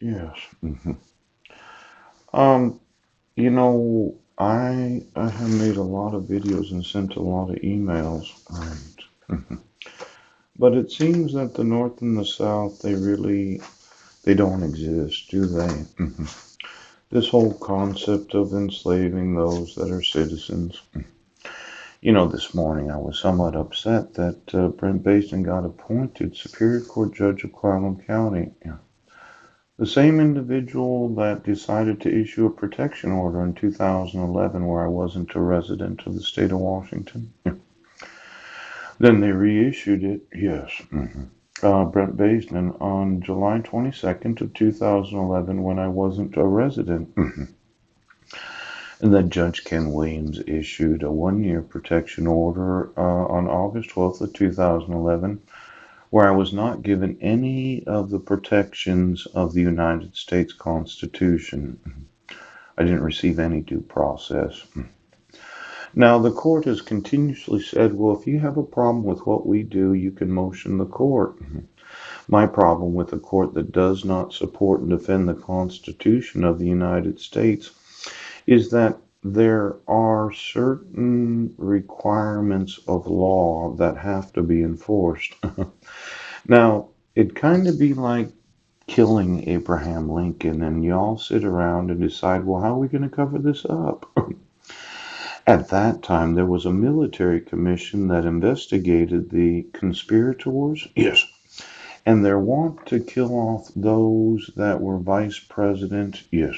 Yes. Um, I have made a lot of videos and sent a lot of emails, but it seems that the North and the South, they don't exist, do they? This whole concept of enslaving those that are citizens. This morning I was somewhat upset that Brent Basin got appointed Superior Court Judge of Clallam County. Yeah. The same individual that decided to issue a protection order in 2011 where I wasn't a resident of the state of Washington. Yeah. Then they reissued it, yes. Brent Basin on July 22nd of 2011 when I wasn't a resident. And then Judge Ken Williams issued a one-year protection order on August 12th of 2011 where I was not given any of the protections of the United States Constitution. I didn't receive any due process. Now, the court has continuously said, well, if you have a problem with what we do, you can motion the court. My problem with a court that does not support and defend the Constitution of the United States is that there are certain requirements of law that have to be enforced. Now, it'd kind of be like killing Abraham Lincoln, and you all sit around and decide, well, how are we going to cover this up? At that time, there was a military commission that investigated the conspirators. Yes. And their want to kill off those that were vice president. Yes.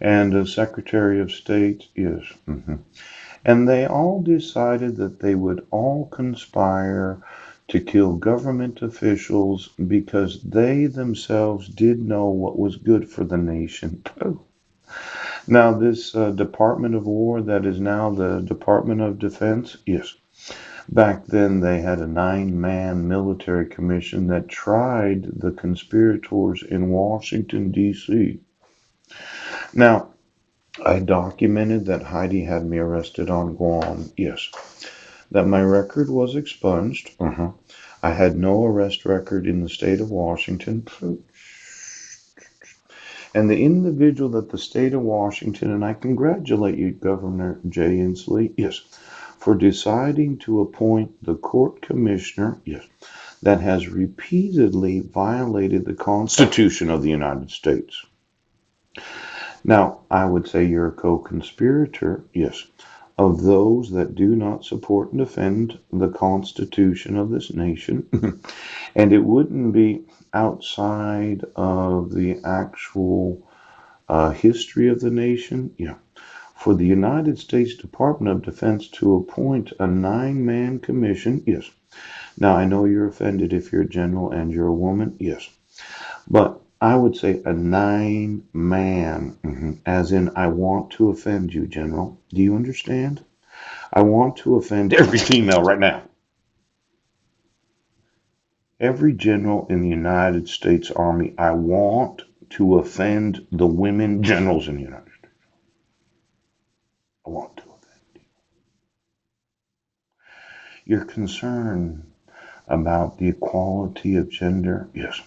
And a secretary of state. Yes. And they all decided that they would all conspire to kill government officials because they themselves did know what was good for the nation. Now, this Department of War that is now the Department of Defense, yes. Back then, they had a 9-man military commission that tried the conspirators in Washington, D.C. Now, I documented that Heidi had me arrested on Guam, yes. That my record was expunged. I had no arrest record in the state of Washington. And the individual that the state of Washington, and I congratulate you, Governor Jay Inslee, yes, for deciding to appoint the court commissioner, yes, that has repeatedly violated the Constitution of the United States. Now, I would say you're a co-conspirator, yes, of those that do not support and defend the Constitution of this nation. And it wouldn't be outside of the actual history of the nation. Yeah. For the United States Department of Defense to appoint a 9-man commission, yes. Now, I know you're offended if you're a general and you're a woman, yes. But I would say a 9-man, as in I want to offend you, General. Do you understand? I want to offend every female right now. Every general in the United States Army, I want to offend the women generals in the United States. I want to offend you. Your concern about the equality of gender, yes,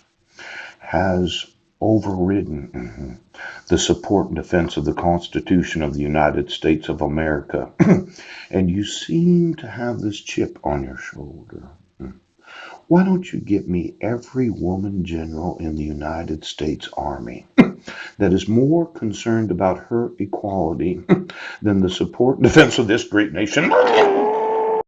has overridden the support and defense of the Constitution of the United States of America. And you seem to have this chip on your shoulder. Why don't you get me every woman general in the United States Army that is more concerned about her equality than the support and defense of this great nation?